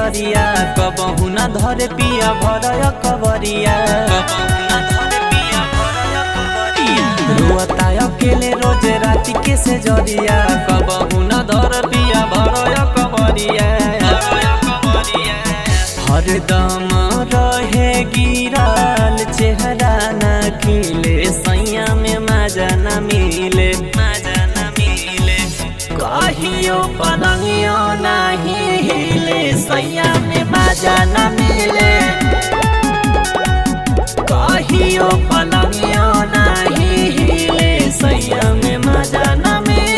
जरिया कबहू न धरे पिया भरय कबरिया रुआता अकेले रोज राति के से जरिया कबहू न धर पिया भरय कबरिया हरदम रहे गिरल चेहरा न खिले सैया में मजा न मिले कहियो पलंगियो नहीं हिले सैया में मजा न मिले कहियो पलंगियो नहीं हिले सैया में मजा न मिले।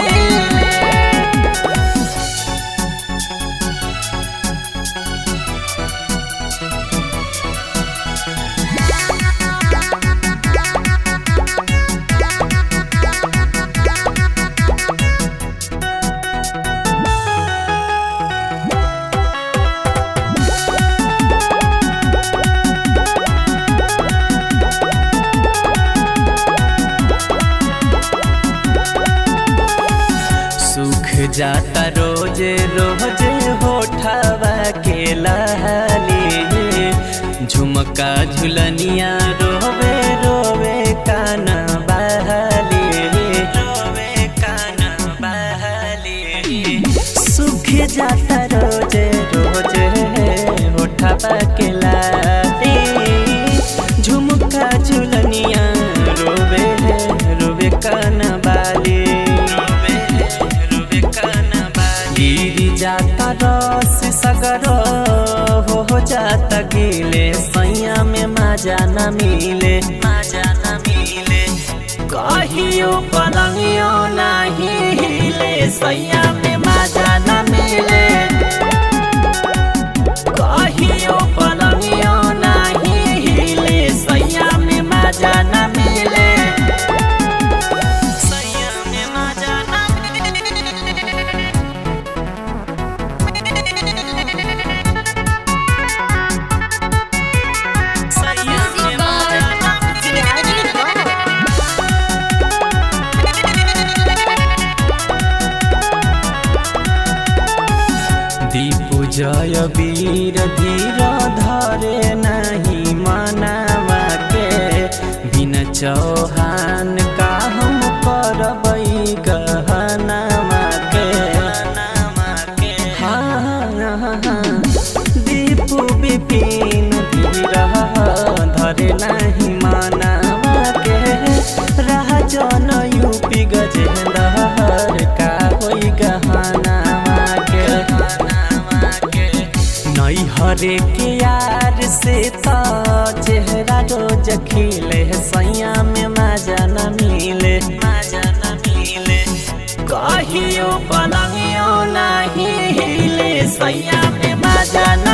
जाता रोजे रोजे होठवा के लहली झुमका झुलनिया रोवे रोवे कान बहली सुख जाता रोजे रोजे होठवा के लहली झुमका झुलनिया रोवे रोवे कान बाली जाता रस सगरो हो जाता गिले सैया में मजा न मिले कहियो पलंगियो नहीं हिले सैया में मजा न मिले कहियो पलंगियो नहीं हिले सैया में मजा न मिले जय वीर धीर धरे नहीं मनावा के बिना चौहान का हम करबई गहनावा के हाँ दीपू विपिन धीर धरे नहीं मनावा के राजन यूपी गजेंद्र का होई गहनावा के हरे के यार से तो चेहरा रोज खिले सैया में मजा न मिले कहियो पलंगियो नहीं हिले सैया में मजा न